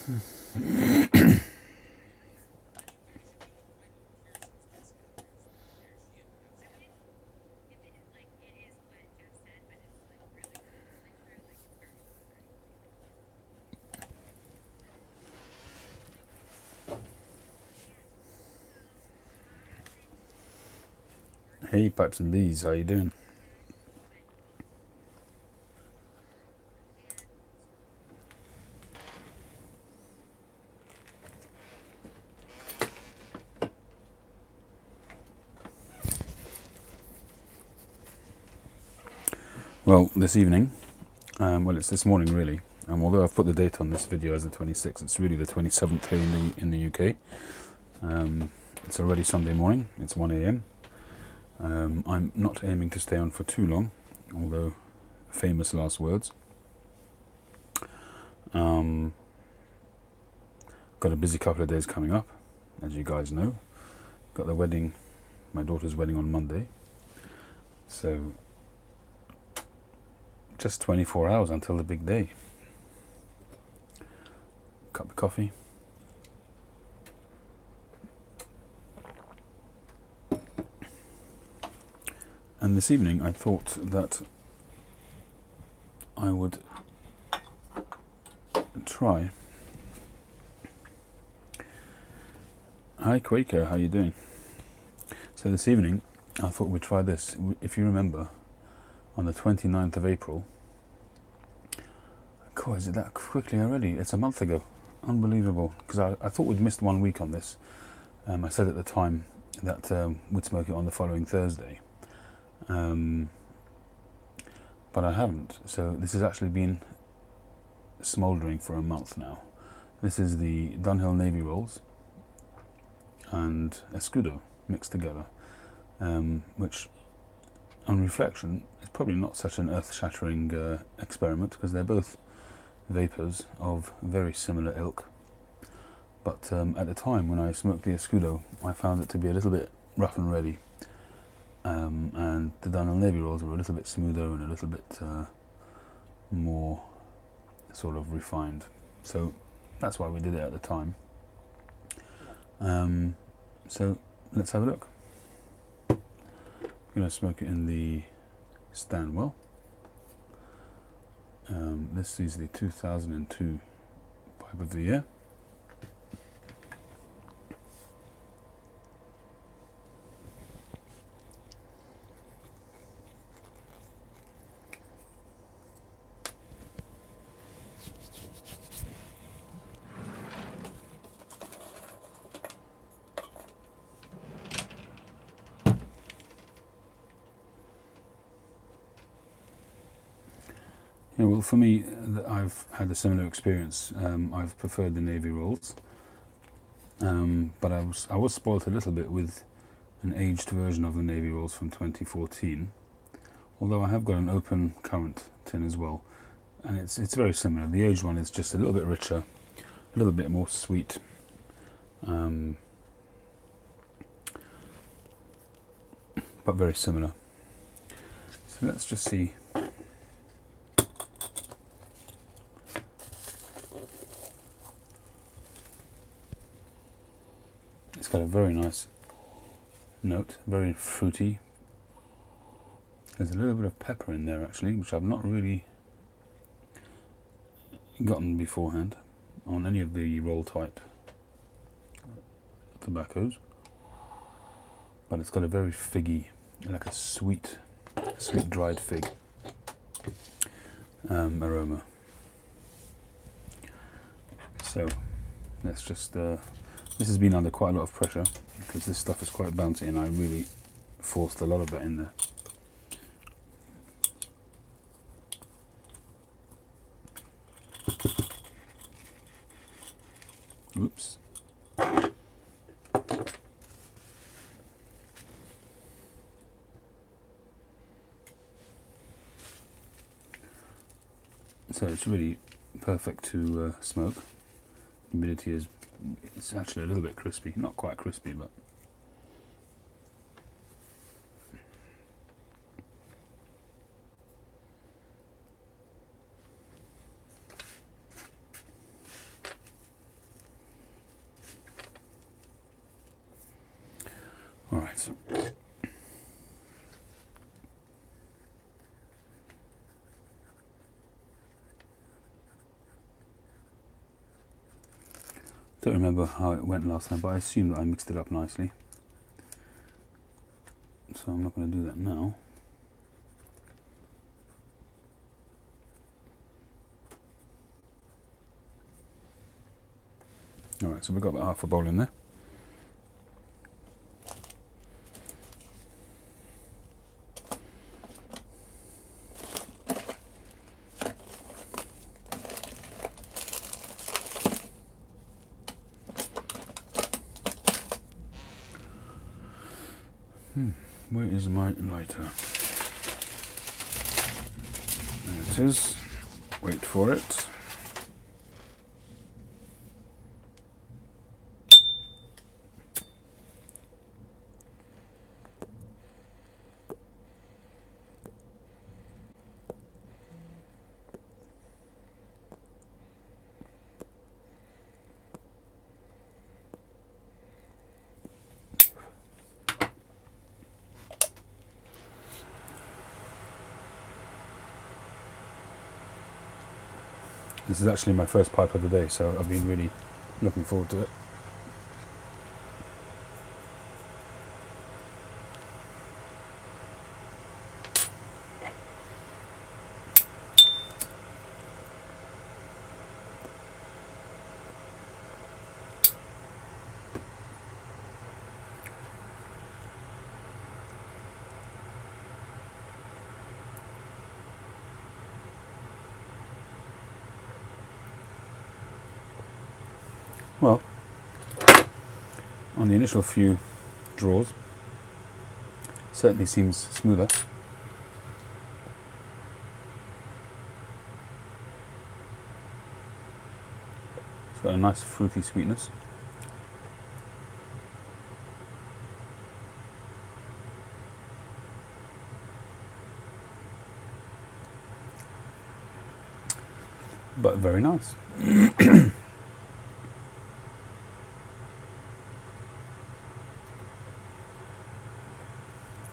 Hey, Pipes and Bees, how you doing? Well, this evening, well, it's this morning really. Although I've put the date on this video as the 26th, it's really the 27th here in the UK. It's already Sunday morning. It's 1 a.m. I'm not aiming to stay on for too long, although famous last words. Got a busy couple of days coming up, as you guys know. Got the wedding, my daughter's wedding on Monday. So just 24 hours until the big day. Cup of coffee. And this evening I thought that I would try. Hi Quaker, how you doing? So this evening I thought we'd try this. If you remember, on the 29th of April, God, is it that quickly already? It's a month ago. Unbelievable. Because I thought we'd missed 1 week on this. I said at the time that we'd smoke it on the following Thursday. But I haven't. So this has actually been smouldering for a month now. This is the Dunhill Navy Rolls and Escudo mixed together, which on reflection is probably not such an earth-shattering experiment, because they're both vapours of very similar ilk. But at the time when I smoked the Escudo, I found it to be a little bit rough and ready, and the Dunhill Navy Rolls were a little bit smoother and a little bit more sort of refined. So that's why we did it at the time. So let's have a look. I'm going to smoke it in the Stanwell. This is the 2002 Pipe of the Year. Yeah, well, for me, I've had a similar experience. I've preferred the Navy Rolls, but I was spoilt a little bit with an aged version of the Navy Rolls from 2014. Although I have got an open current tin as well, and it's very similar. The aged one is just a little bit richer, a little bit more sweet. But very similar. So let's just see. It's got a very nice note, very fruity. There's a little bit of pepper in there actually, which I've not really gotten beforehand on any of the roll type tobaccos. But it's got a very figgy, like a sweet dried fig aroma. So let's just, this has been under quite a lot of pressure because this stuff is quite bouncy and I really forced a lot of that in there. Oops. So it's really perfect to smoke. Humidity is, it's actually a little bit crispy, not quite crispy, but Right. Don't remember how it went last time, but I assume that I mixed it up nicely. So I'm not going to do that now. Alright, so we've got about half a bowl in there. Where is my lighter? There it is. Wait for it. This is actually my first pipe of the day, so I've been really looking forward to it. Well, on the initial few draws, certainly seems smoother. It's got a nice fruity sweetness. But very nice.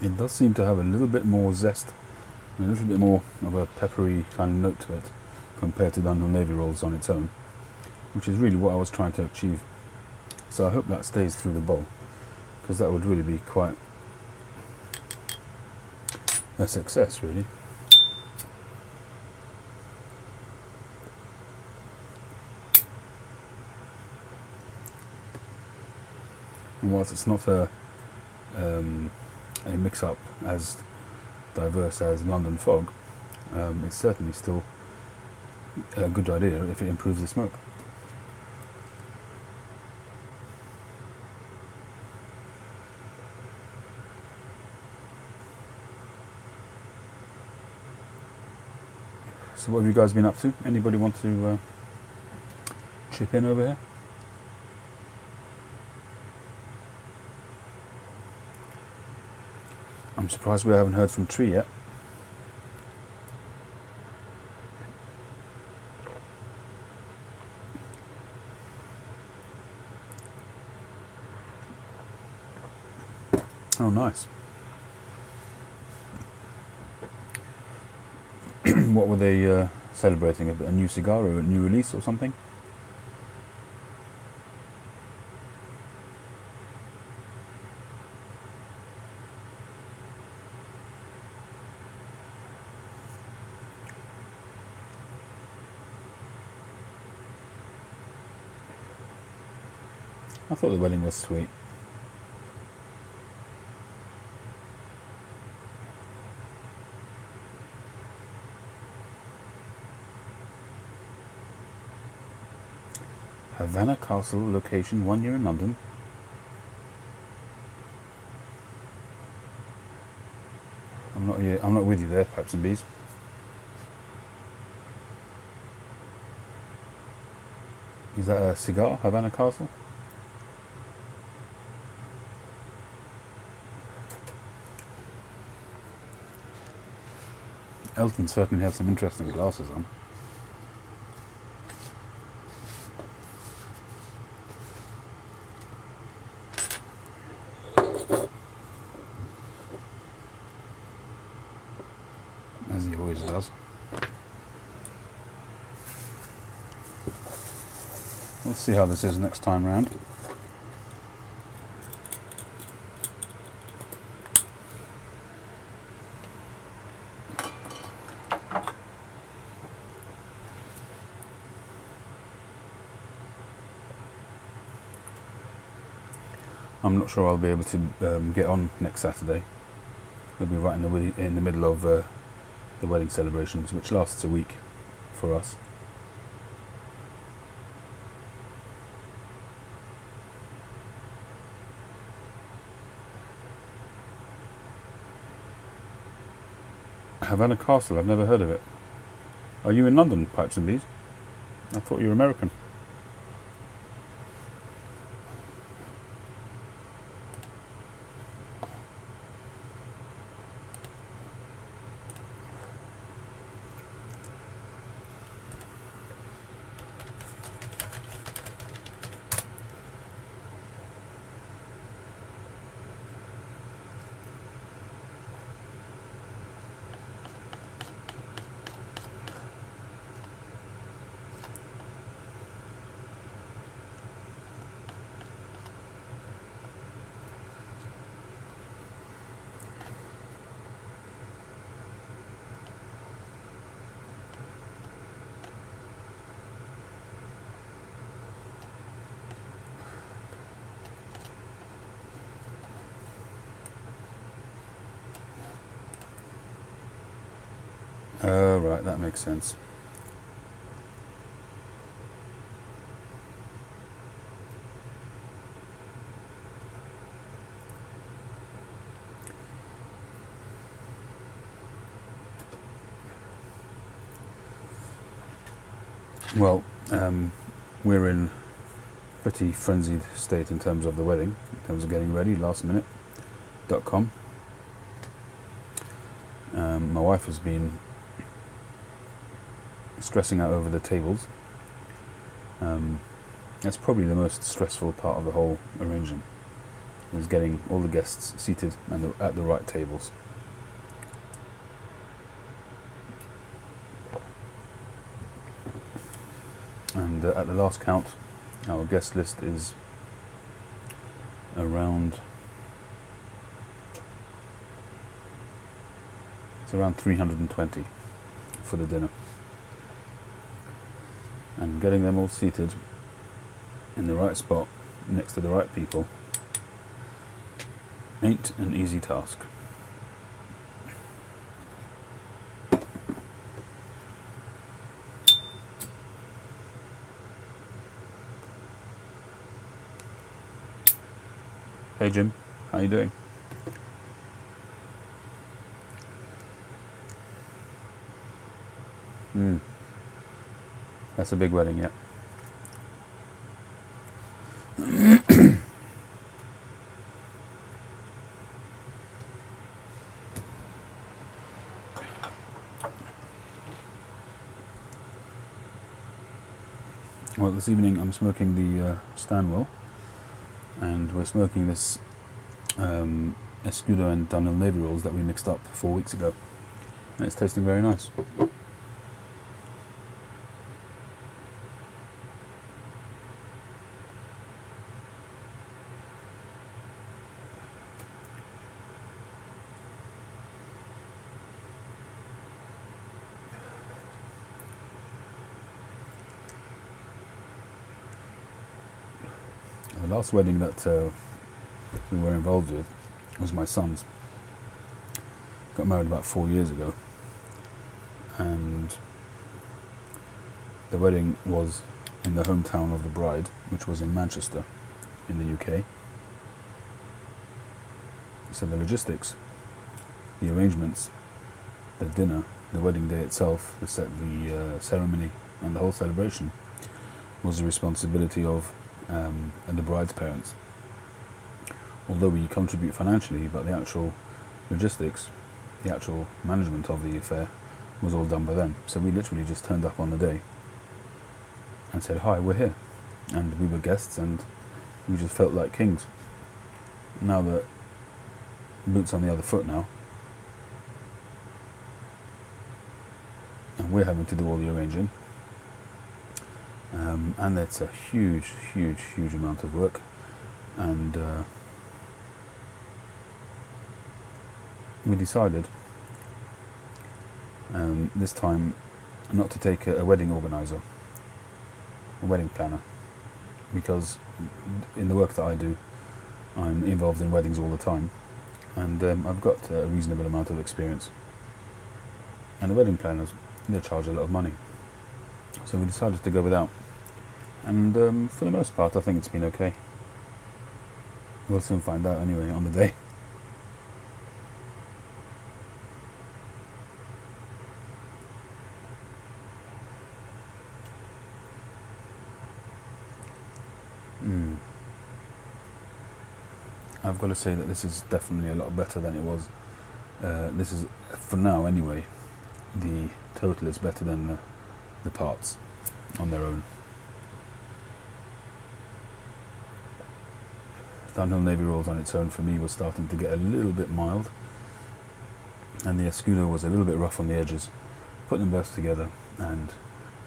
It does seem to have a little bit more zest, and a little bit more of a peppery kind of note to it compared to Dunhill Navy Rolls on its own, which is really what I was trying to achieve. So I hope that stays through the bowl, because that would really be quite a success, really. And whilst it's not a mix-up as diverse as London Fog, it's certainly still a good idea if it improves the smoke. So what have you guys been up to? Anybody want to chip in over here? I'm surprised we haven't heard from Tree yet. Oh, nice. What were they celebrating? A new cigar or a new release or something? I thought the wedding was sweet. Havana Castle location, 1 year in London. I'm not with you there, Pipes and Bees. Is that a cigar, Havana Castle? Elton certainly has some interesting glasses on. as he always does. We'll see how this is next time round. I'm not sure I'll be able to get on next Saturday. We'll be right in the middle of the wedding celebrations, which lasts a week for us. Havana Castle, I've never heard of it. Are you in London, Pipes and Bees? I thought you were American. Oh, right, that makes sense. Well, we're in pretty frenzied state in terms of the wedding, in terms of getting ready, lastminute.com. My wife has been stressing out over the tables. That's probably the most stressful part of the whole arrangement, is getting all the guests seated and at the right tables. And at the last count, our guest list is around 320 for the dinner. And getting them all seated in the right spot next to the right people ain't an easy task. Hey Jim, how you doing? That's a big wedding, yeah. Well, this evening I'm smoking the Stanwell, and we're smoking this Escudo and Dunhill Navy rolls that we mixed up 4 weeks ago, and it's tasting very nice. The last wedding that we were involved with was my son's. Got married about 4 years ago, and the wedding was in the hometown of the bride, which was in Manchester in the UK. So the logistics, the arrangements, the dinner, the wedding day itself, the ceremony and the whole celebration was the responsibility of and the bride's parents. Although we contribute financially, but the actual logistics, the actual management of the affair was all done by them. So we literally just turned up on the day and said, "Hi, we're here." And we were guests, and we just felt like kings. Now that boots on the other foot now, we're having to do all the arranging. And it's a huge amount of work. And we decided this time not to take a wedding organizer, a wedding planner, because in the work that I do, I'm involved in weddings all the time, and I've got a reasonable amount of experience. And the wedding planners, they charge a lot of money, so we decided to go without. And for the most part, I think it's been okay. We'll soon find out anyway on the day. I've got to say that this is definitely a lot better than it was. This is, for now anyway, the total is better than the parts on their own. Dunhill Navy Rolls on its own for me was starting to get a little bit mild, and the Escudo was a little bit rough on the edges. Put them both together and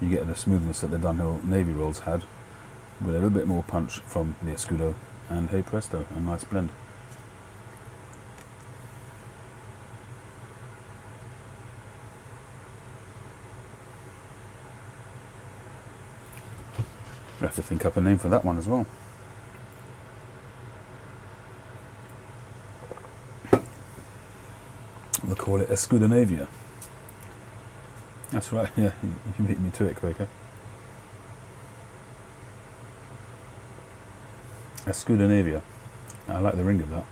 you get the smoothness that the Dunhill Navy Rolls had, with a little bit more punch from the Escudo, and hey presto, a nice blend. We have to think up a name for that one as well. We'll call it Escudonavia. That's right, yeah, you beat me to it, Quaker. Escudonavia. I like the ring of that.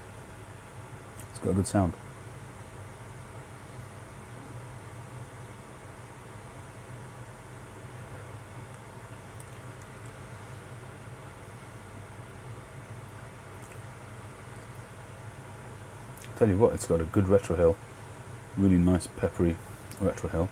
It's got a good sound. Tell you what, it's got a good retrohale. Really nice peppery retrohale.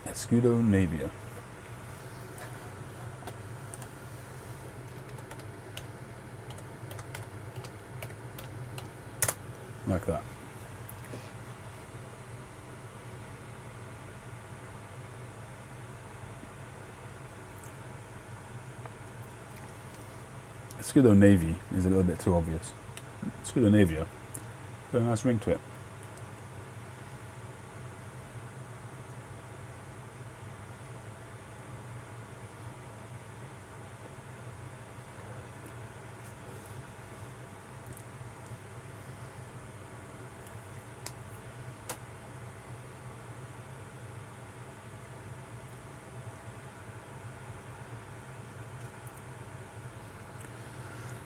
Escudonavia. Like that. Escudonavy is a little bit too obvious. Escudonavia, got a nice ring to it.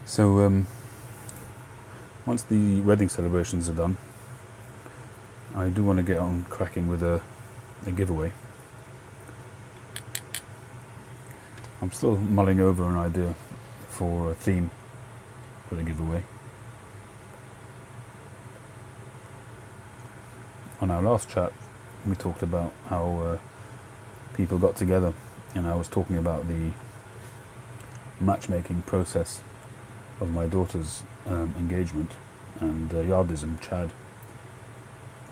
So once the wedding celebrations are done, I do want to get on cracking with a giveaway. I'm still mulling over an idea for a theme for the giveaway. On our last chat, we talked about how people got together, and I was talking about the matchmaking process of my daughter's engagement, and Yardism, Chad,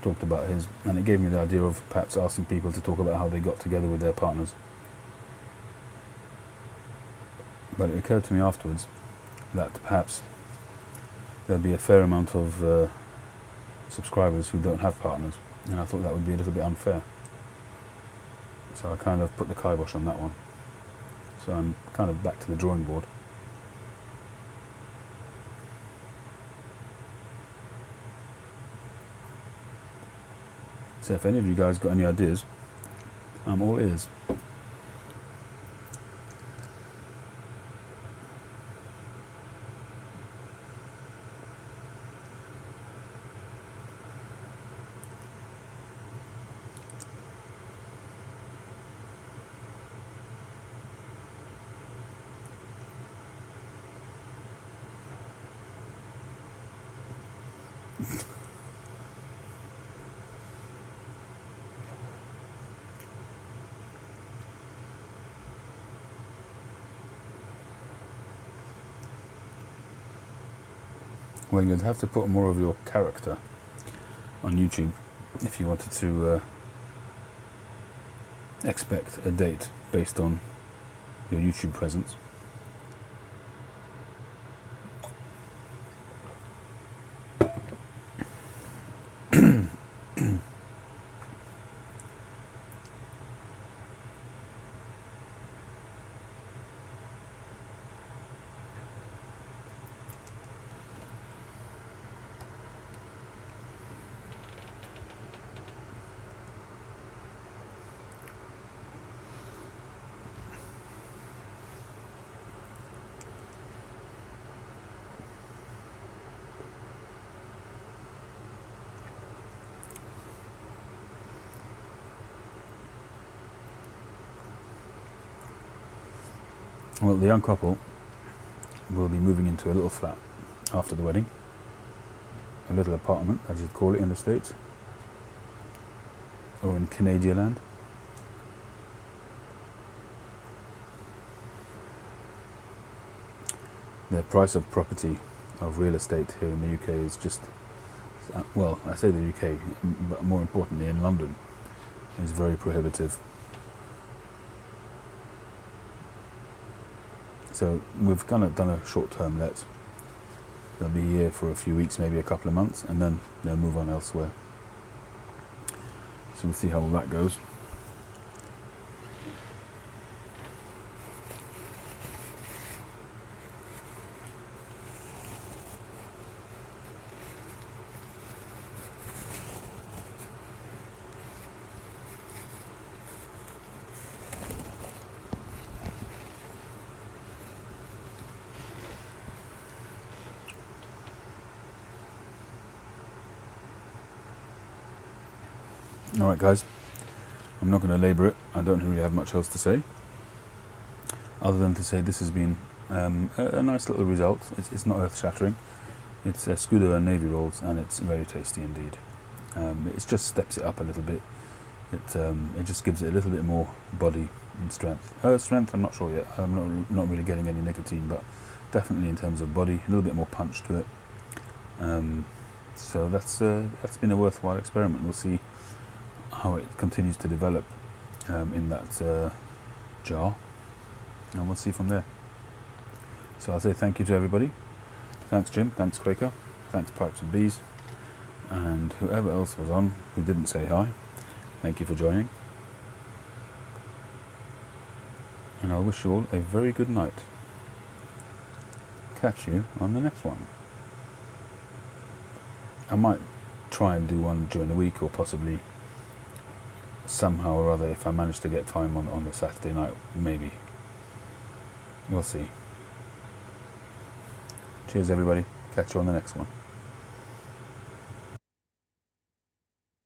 talked about his, and it gave me the idea of perhaps asking people to talk about how they got together with their partners. But it occurred to me afterwards that perhaps there'll be a fair amount of subscribers who don't have partners, and I thought that would be a little bit unfair. So I kind of put the kibosh on that one. So I'm kind of back to the drawing board. So if any of you guys got any ideas, I'm all ears. Well, you'd have to put more of your character on YouTube if you wanted to expect a date based on your YouTube presence. Well, the young couple will be moving into a little flat after the wedding, a little apartment, as you'd call it in the States, or in Canadian land. The price of property, of real estate here in the UK is just, well, I say the UK, but more importantly in London, is very prohibitive. So we've kind of done a short-term let. They'll be here for a few weeks, maybe a couple of months, and then they'll move on elsewhere. So we'll see how all that goes. Alright guys, I'm not going to labour it. I don't really have much else to say, other than to say this has been a nice little result. It's not earth-shattering. It's Escudo and Navy rolls, and it's very tasty indeed. It just steps it up a little bit. It just gives it a little bit more body and strength. Strength, I'm not sure yet. I'm not really getting any nicotine, but definitely in terms of body, a little bit more punch to it. So that's been a worthwhile experiment. We'll see how it continues to develop in that jar, and we'll see from there. So I'll say thank you to everybody. Thanks Jim, thanks Quaker, thanks Pipes and Bees, and whoever else was on who didn't say hi, thank you for joining. And I'll wish you all a very good night. Catch you on the next one. I might try and do one during the week, or possibly somehow or other, if I manage to get time on the Saturday night, maybe. We'll see. Cheers everybody. Catch you on the next one.